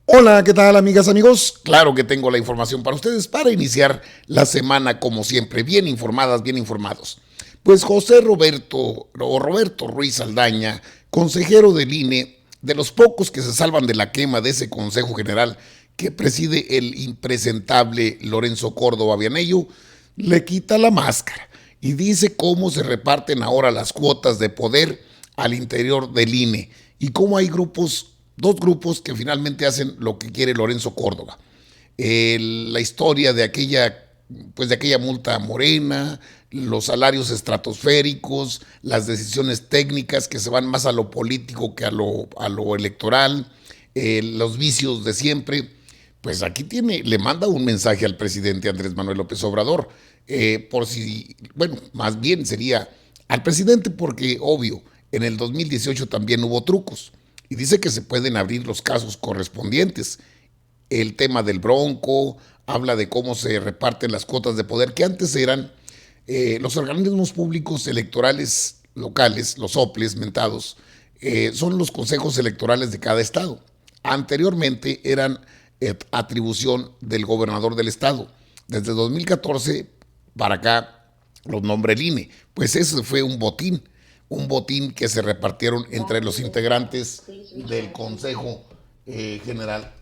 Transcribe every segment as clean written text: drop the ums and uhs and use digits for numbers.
Hola, ¿qué tal amigas, amigos? Claro que tengo la información para ustedes para iniciar la semana como siempre, bien informadas, bien informados. Pues José Roberto Ruiz Saldaña, consejero del INE, de los pocos que se salvan de la quema de ese Consejo General que preside el impresentable Lorenzo Córdoba Vianello, le quita la máscara y dice cómo se reparten ahora las cuotas de poder al interior del INE y cómo hay dos grupos que finalmente hacen lo que quiere Lorenzo Córdoba. La historia de aquella multa morena, los salarios estratosféricos, las decisiones técnicas que se van más a lo político que a lo electoral, los vicios de siempre. Pues aquí le manda un mensaje al presidente Andrés Manuel López Obrador, bueno, más bien sería al presidente porque, obvio, en el 2018 también hubo trucos y dice que se pueden abrir los casos correspondientes. El tema del Bronco, habla de cómo se reparten las cuotas de poder, que antes eran los organismos públicos electorales locales, los OPLES mentados, son los consejos electorales de cada estado. Anteriormente eran atribución del gobernador del estado. Desde 2014 para acá los nombra el INE. Pues ese fue un botín que se repartieron entre los integrantes del Consejo General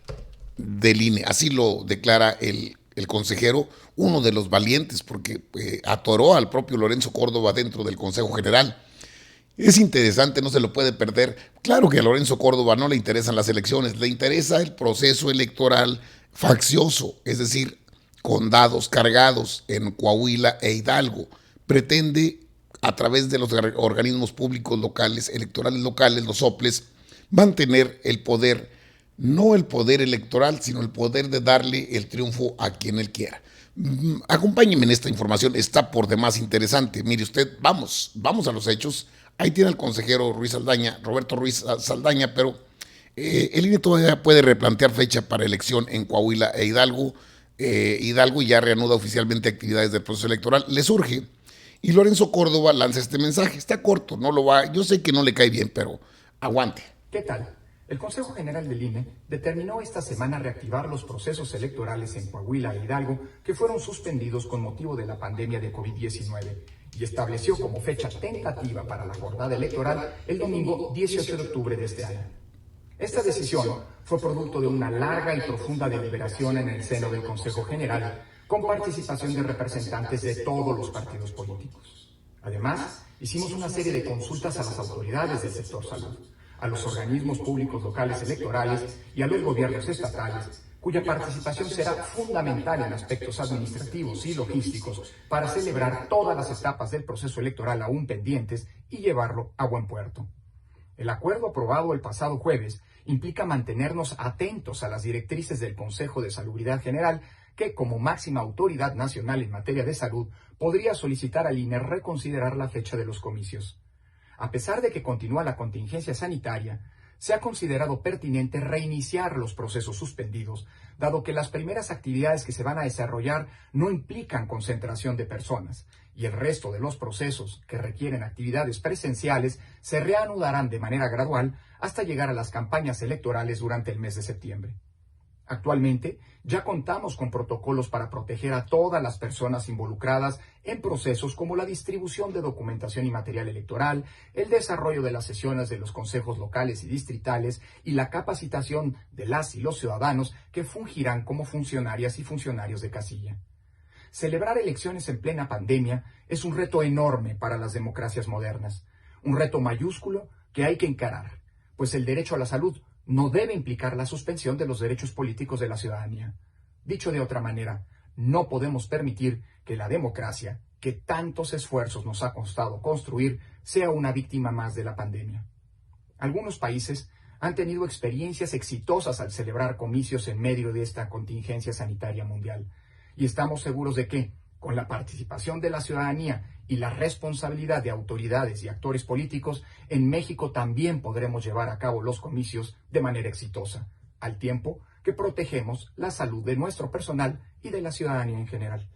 del INE. Así lo declara el consejero, uno de los valientes, porque atoró al propio Lorenzo Córdoba dentro del Consejo General. Es interesante, no se lo puede perder. Claro que a Lorenzo Córdoba no le interesan las elecciones, le interesa el proceso electoral faccioso, es decir, con dados cargados en Coahuila e Hidalgo. Pretende, a través de los organismos públicos locales, electorales locales, los OPLES, mantener el poder, no el poder electoral, sino el poder de darle el triunfo a quien él quiera. Acompáñenme en esta información, está por demás interesante. Mire usted, vamos a los hechos. Ahí tiene el consejero Ruiz Saldaña, Roberto Ruiz Saldaña, pero el INE todavía puede replantear fecha para elección en Coahuila e Hidalgo. Hidalgo ya reanuda oficialmente actividades del proceso electoral, le surge. Y Lorenzo Córdoba lanza este mensaje, está corto, no lo va, yo sé que no le cae bien, pero aguante. ¿Qué tal? El Consejo General del INE determinó esta semana reactivar los procesos electorales en Coahuila e Hidalgo que fueron suspendidos con motivo de la pandemia de COVID-19 y estableció como fecha tentativa para la jornada electoral el domingo 18 de octubre de este año. Esta decisión fue producto de una larga y profunda deliberación en el seno del Consejo General con participación de representantes de todos los partidos políticos. Además, hicimos una serie de consultas a las autoridades del sector salud, a los organismos públicos locales electorales y a los gobiernos estatales, cuya participación será fundamental en aspectos administrativos y logísticos para celebrar todas las etapas del proceso electoral aún pendientes y llevarlo a buen puerto. El acuerdo aprobado el pasado jueves implica mantenernos atentos a las directrices del Consejo de Salubridad General, que, como máxima autoridad nacional en materia de salud, podría solicitar al INE reconsiderar la fecha de los comicios. A pesar de que continúa la contingencia sanitaria, se ha considerado pertinente reiniciar los procesos suspendidos, dado que las primeras actividades que se van a desarrollar no implican concentración de personas, y el resto de los procesos que requieren actividades presenciales se reanudarán de manera gradual hasta llegar a las campañas electorales durante el mes de septiembre. Actualmente, ya contamos con protocolos para proteger a todas las personas involucradas en procesos como la distribución de documentación y material electoral, el desarrollo de las sesiones de los consejos locales y distritales y la capacitación de las y los ciudadanos que fungirán como funcionarias y funcionarios de casilla. Celebrar elecciones en plena pandemia es un reto enorme para las democracias modernas, un reto mayúsculo que hay que encarar, pues el derecho a la salud no debe implicar la suspensión de los derechos políticos de la ciudadanía. Dicho de otra manera, no podemos permitir que la democracia, que tantos esfuerzos nos ha costado construir, sea una víctima más de la pandemia. Algunos países han tenido experiencias exitosas al celebrar comicios en medio de esta contingencia sanitaria mundial, y estamos seguros de que, con la participación de la ciudadanía y la responsabilidad de autoridades y actores políticos, en México también podremos llevar a cabo los comicios de manera exitosa, al tiempo que protegemos la salud de nuestro personal y de la ciudadanía en general.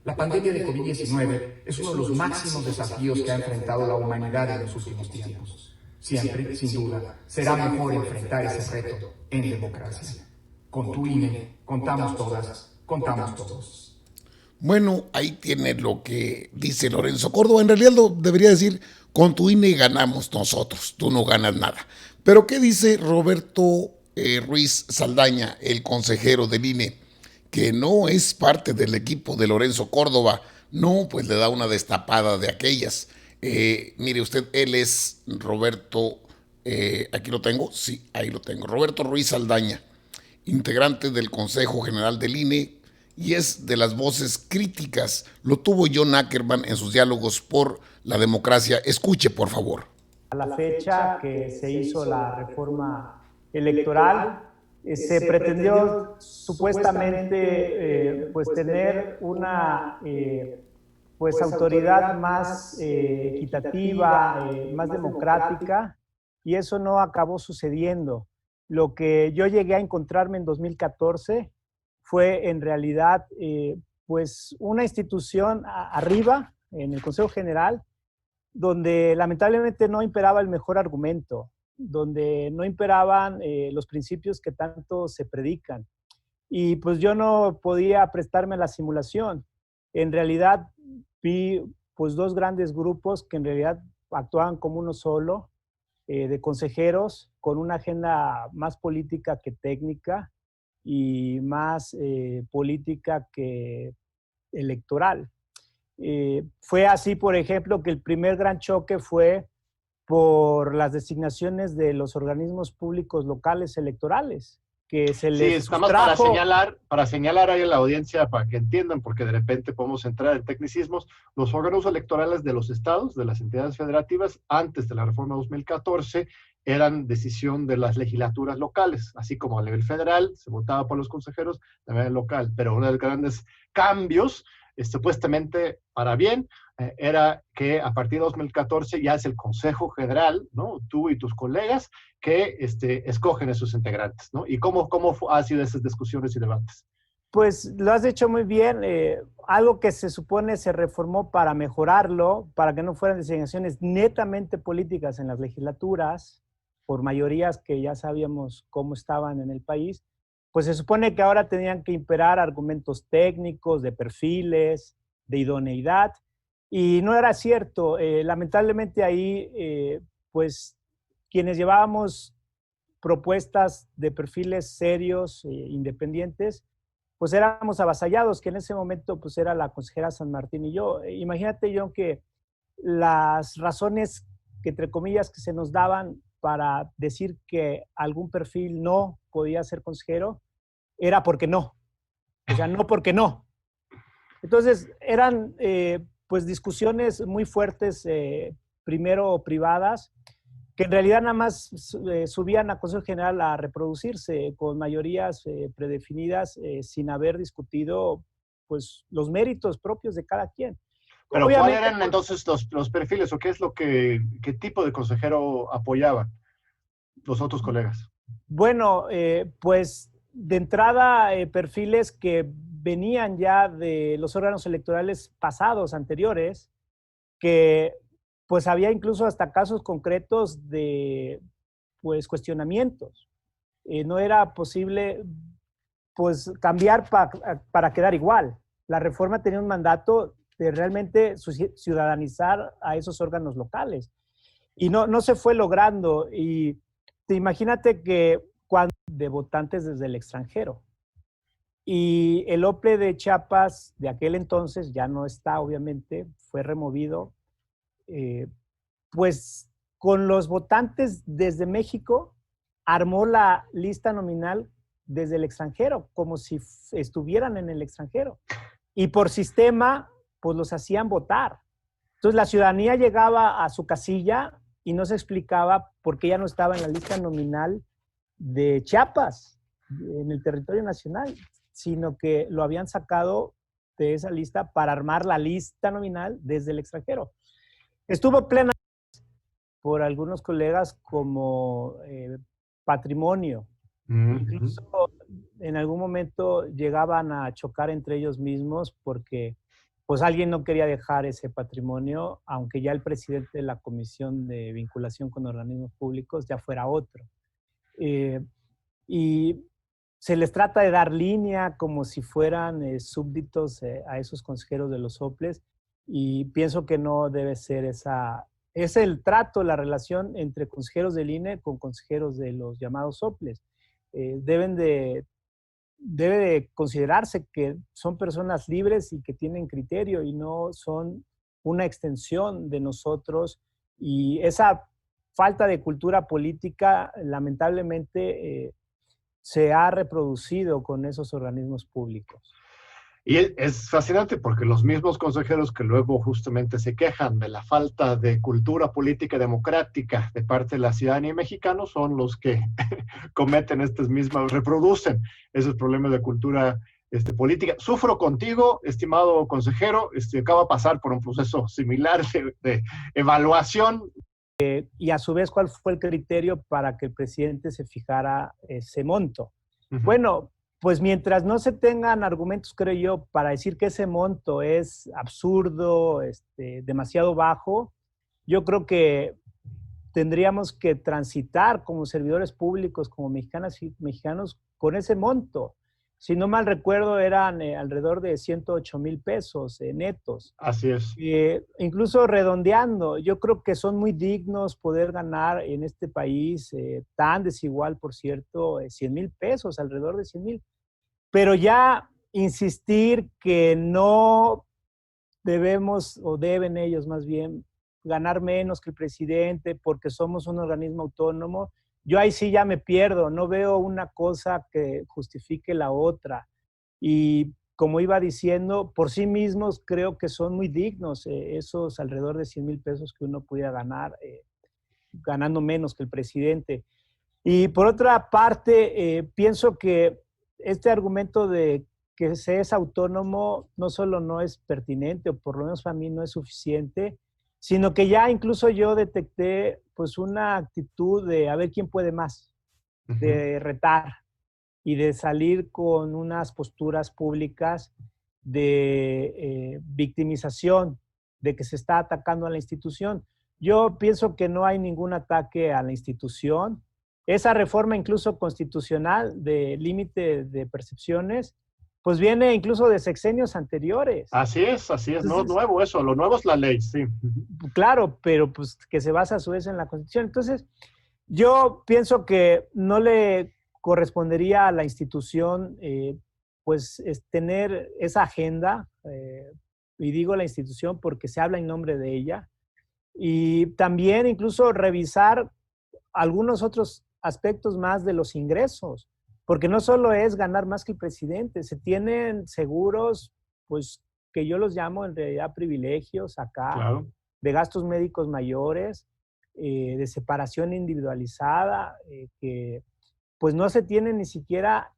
La pandemia de COVID-19 es uno de los máximos desafíos que ha enfrentado la humanidad en los últimos tiempos. Siempre, sin duda, será mejor enfrentar ese reto en democracia. Con tu INE, contamos todas, contamos todos. Bueno, ahí tiene lo que dice Lorenzo Córdoba. En realidad lo debería decir, con tu INE ganamos nosotros, tú no ganas nada. Pero ¿qué dice Roberto Ruiz Saldaña, el consejero del INE, que no es parte del equipo de Lorenzo Córdoba? No, pues le da una destapada de aquellas. Mire usted, él es Roberto, aquí lo tengo, sí, ahí lo tengo, Roberto Ruiz Saldaña, integrante del Consejo General del INE, y es de las voces críticas. Lo tuvo John Ackerman en sus diálogos por la democracia. Escuche, por favor. A la fecha que se hizo la reforma electoral, se pretendió supuestamente pues tener una pues autoridad más equitativa, más democrática, y eso no acabó sucediendo. Lo que yo llegué a encontrarme en 2014 fue en realidad pues una institución arriba, en el Consejo General, donde lamentablemente no imperaba el mejor argumento, donde no imperaban los principios que tanto se predican. Y pues yo no podía prestarme a la simulación. En realidad vi pues dos grandes grupos que en realidad actuaban como uno solo, de consejeros con una agenda más política que técnica y más política que electoral. Fue así, por ejemplo, que el primer gran choque fue por las designaciones de los organismos públicos locales electorales, que se Sí, les está más sustrajo. para señalar ahí a la audiencia para que entiendan, porque de repente podemos entrar en tecnicismos. Los órganos electorales de los estados, de las entidades federativas, antes de la reforma 2014, eran decisión de las legislaturas locales, así como a nivel federal se votaba por los consejeros, a nivel local. Pero uno de los grandes cambios, supuestamente para bien, era que a partir de 2014 ya es el Consejo General, ¿no? Tú y tus colegas que escogen a sus integrantes, ¿no? ¿Y cómo ha sido esas discusiones y debates? Pues lo has dicho muy bien. Algo que se supone se reformó para mejorarlo, para que no fueran designaciones netamente políticas en las legislaturas, por mayorías que ya sabíamos cómo estaban en el país, pues se supone que ahora tenían que imperar argumentos técnicos, de perfiles, de idoneidad, y no era cierto. Lamentablemente ahí, pues quienes llevábamos propuestas de perfiles serios, independientes, pues éramos avasallados, que en ese momento pues era la consejera San Martín y yo. Imagínate, John, que las razones que, entre comillas, que se nos daban para decir que algún perfil no podía ser consejero, era porque no. O sea, no porque no. Entonces, eran pues discusiones muy fuertes, primero privadas, que en realidad nada más subían a Consejo General a reproducirse con mayorías predefinidas, sin haber discutido pues los méritos propios de cada quien. Pero Obviamente, ¿cuáles eran entonces los perfiles o qué es qué tipo de consejero apoyaba los otros colegas? bueno, pues de entrada perfiles que venían ya de los órganos electorales pasados, anteriores, que pues había incluso hasta casos concretos de pues cuestionamientos. No era posible pues cambiar para quedar igual. La reforma tenía un mandato de realmente ciudadanizar a esos órganos locales. Y no se fue logrando. Y te imagínate que cuando de votantes desde el extranjero. Y el OPLE de Chiapas de aquel entonces, ya no está obviamente, fue removido, pues con los votantes desde México, armó la lista nominal desde el extranjero, como si estuvieran en el extranjero. Y por sistema, pues los hacían votar. Entonces la ciudadanía llegaba a su casilla y no se explicaba por qué ya no estaba en la lista nominal de Chiapas, en el territorio nacional, sino que lo habían sacado de esa lista para armar la lista nominal desde el extranjero. Estuvo plena por algunos colegas como patrimonio. Incluso en algún momento llegaban a chocar entre ellos mismos porque pues alguien no quería dejar ese patrimonio, aunque ya el presidente de la Comisión de Vinculación con Organismos Públicos ya fuera otro. Y se les trata de dar línea como si fueran súbditos a esos consejeros de los soples, y pienso que no debe ser esa. Es el trato, la relación entre consejeros del INE con consejeros de los llamados soples. Debe de considerarse que son personas libres y que tienen criterio y no son una extensión de nosotros, y esa falta de cultura política lamentablemente se ha reproducido con esos organismos públicos. Y es fascinante porque los mismos consejeros que luego justamente se quejan de la falta de cultura política democrática de parte de la ciudadanía mexicana son los que cometen estas mismas, reproducen esos problemas de cultura política. Sufro contigo, estimado consejero, acaba de pasar por un proceso similar de evaluación. Y a su vez, ¿cuál fue el criterio para que el presidente se fijara ese monto? Bueno, pues mientras no se tengan argumentos, creo yo, para decir que ese monto es absurdo, demasiado bajo, yo creo que tendríamos que transitar como servidores públicos, como mexicanas y mexicanos, con ese monto. Si no mal recuerdo, eran alrededor de 108,000 pesos netos. Así es. Incluso redondeando, yo creo que son muy dignos poder ganar en este país tan desigual, por cierto, 100,000 pesos, alrededor de 100,000. Pero ya insistir que no debemos, o deben ellos más bien, ganar menos que el presidente porque somos un organismo autónomo, yo ahí sí ya me pierdo, no veo una cosa que justifique la otra. Y como iba diciendo, por sí mismos creo que son muy dignos esos alrededor de 100,000 pesos que uno pudiera ganar, ganando menos que el presidente. Y por otra parte, pienso que este argumento de que se es autónomo no solo no es pertinente, o por lo menos para mí no es suficiente, sino que ya incluso yo detecté pues una actitud de a ver quién puede más, de retar y de salir con unas posturas públicas de victimización, de que se está atacando a la institución. Yo pienso que no hay ningún ataque a la institución. Esa reforma incluso constitucional de límite de percepciones, pues viene incluso de sexenios anteriores. Así es, no es nuevo eso, lo nuevo es la ley, sí. Claro, pero pues que se basa a su vez en la Constitución. Entonces, yo pienso que no le correspondería a la institución pues tener esa agenda, y digo la institución porque se habla en nombre de ella, y también incluso revisar algunos otros aspectos más de los ingresos, porque no solo es ganar más que el presidente, se tienen seguros, pues que yo los llamo en realidad privilegios acá, Claro. de gastos médicos mayores, de separación individualizada, que pues no se tiene ni siquiera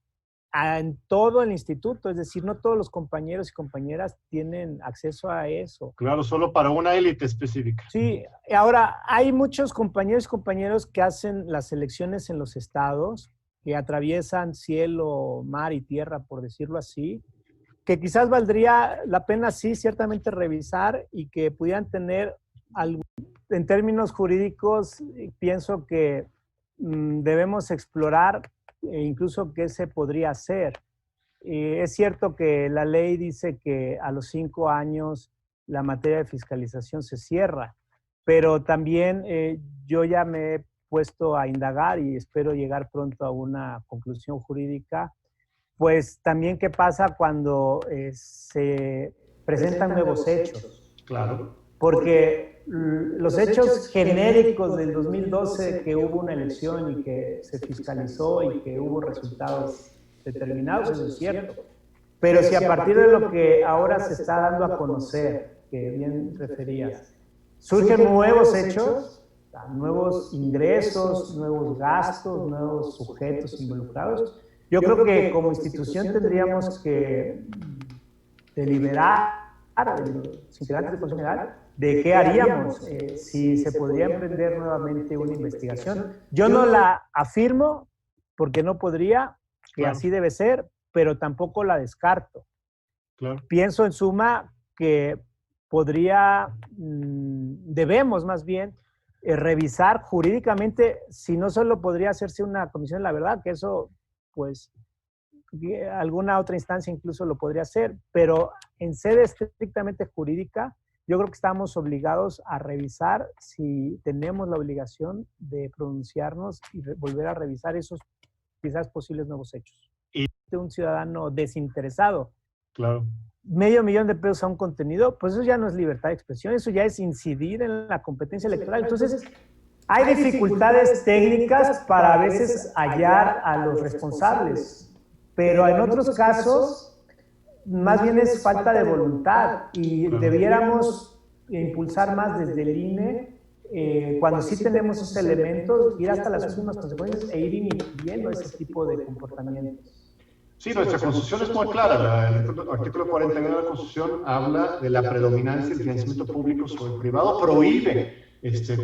en todo el instituto, es decir, no todos los compañeros y compañeras tienen acceso a eso. Claro, solo para una élite específica. Sí, ahora hay muchos compañeros y compañeros que hacen las elecciones en los estados, que atraviesan cielo, mar y tierra, por decirlo así, que quizás valdría la pena, sí, ciertamente revisar y que pudieran tener, en términos jurídicos, pienso que debemos explorar incluso qué se podría hacer. Es cierto que la ley dice que a los 5 años la materia de fiscalización se cierra, pero también yo ya me he puesto a indagar y espero llegar pronto a una conclusión jurídica, pues también qué pasa cuando se presentan nuevos hechos. Claro. Porque los hechos genéricos del 2012, que hubo una elección y que se fiscalizó y que hubo resultados determinados, eso es cierto. Pero si a partir de lo que ahora se está dando a conocer, que bien referías, surgen nuevos hechos, nuevos ingresos, nuevos gastos, nuevos sujetos involucrados, yo creo que como institución tendríamos que deliberar a los integrantes del Consejo General de qué haríamos, si se podría emprender nuevamente una investigación. Yo no la afirmo porque no podría, que Claro. así debe ser, pero tampoco la descarto. Claro. Pienso en suma que debemos más bien revisar jurídicamente si no solo podría hacerse una comisión de la verdad, que eso pues alguna otra instancia incluso lo podría hacer, pero en sede estrictamente jurídica, yo creo que estamos obligados a revisar si tenemos la obligación de pronunciarnos y volver a revisar esos quizás posibles nuevos hechos. Y de un ciudadano desinteresado, claro, $500,000 a un contenido, pues eso ya no es libertad de expresión, eso ya es incidir en la competencia electoral. Entonces, hay dificultades técnicas para a veces hallar a los responsables, pero en otros casos más bien es falta de voluntad y debiéramos impulsar más desde el INE, cuando sí tenemos esos elementos, ir hasta las últimas consecuencias e ir inhibiendo ese tipo de comportamientos. Sí, nuestra Constitución es muy clara. El artículo 49 de la Constitución habla de la predominancia del financiamiento público sobre el privado, prohíbe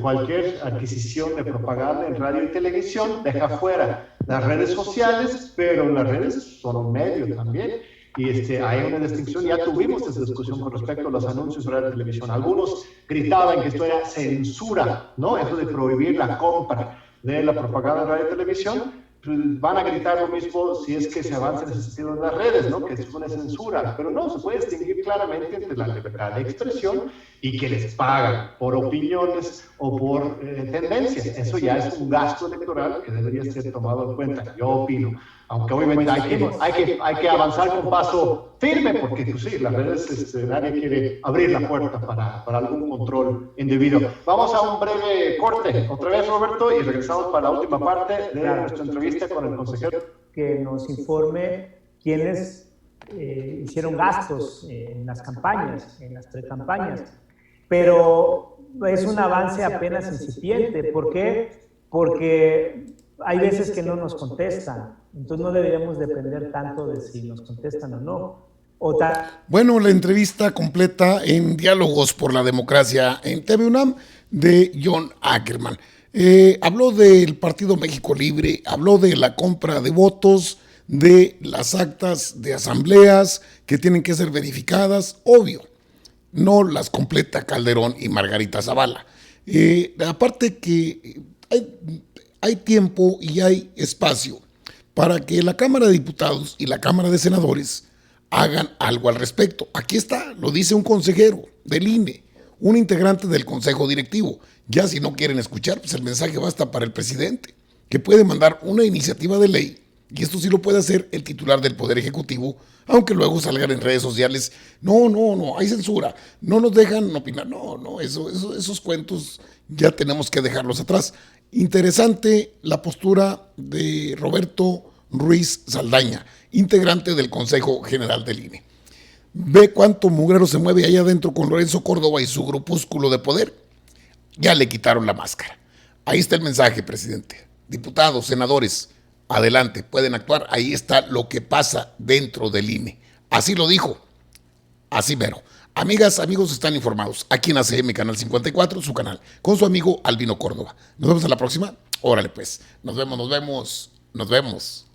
cualquier adquisición de propaganda en radio y televisión, deja fuera las redes sociales, pero las redes son un medio también. Y hay una distinción, ya tuvimos esa discusión con respecto a los anuncios de radio y televisión. Algunos gritaban que esto era censura, ¿no? Eso de prohibir la compra de la propaganda en radio y televisión. Van a gritar lo mismo si es que se avanza en ese sentido en las redes, ¿no? Que es una censura, pero no, se puede distinguir claramente entre la libertad de expresión y que les pagan por opiniones o por tendencias. Eso ya es un gasto electoral que debería ser tomado en cuenta, yo opino. Aunque obviamente hay que avanzar con paso firme, porque pues sí, las redes, nadie quiere abrir la puerta para algún control indebido. Vamos a un breve corte, otra vez Roberto, y regresamos para la última parte de nuestra entrevista con el consejero. Que nos informe quiénes hicieron gastos en las campañas, en las precampañas, pero es un avance apenas incipiente. ¿Por qué? Porque hay veces que no nos contestan, entonces no deberíamos depender tanto de si nos contestan o no. Bueno, la entrevista completa en Diálogos por la Democracia en TV UNAM de John Ackerman. Habló del Partido México Libre, habló de la compra de votos, de las actas de asambleas que tienen que ser verificadas, obvio, no las completa Calderón y Margarita Zavala. Aparte que hay tiempo y hay espacio para que la Cámara de Diputados y la Cámara de Senadores hagan algo al respecto. Aquí está, lo dice un consejero del INE, un integrante del Consejo Directivo. Ya si no quieren escuchar, pues el mensaje basta para el presidente, que puede mandar una iniciativa de ley, y esto sí lo puede hacer el titular del Poder Ejecutivo, aunque luego salgan en redes sociales, no, hay censura, no nos dejan opinar, esos cuentos ya tenemos que dejarlos atrás. Interesante la postura de Roberto Ruiz Saldaña, integrante del Consejo General del INE. Ve cuánto mugrero se mueve allá adentro con Lorenzo Córdoba y su grupúsculo de poder. Ya le quitaron la máscara. Ahí está el mensaje, presidente. Diputados, senadores, adelante, pueden actuar. Ahí está lo que pasa dentro del INE. Así lo dijo, así mero. Amigas, amigos, están informados. Aquí en ACM Canal 54, su canal, con su amigo Albino Córdoba. Nos vemos a la próxima. Órale pues, nos vemos.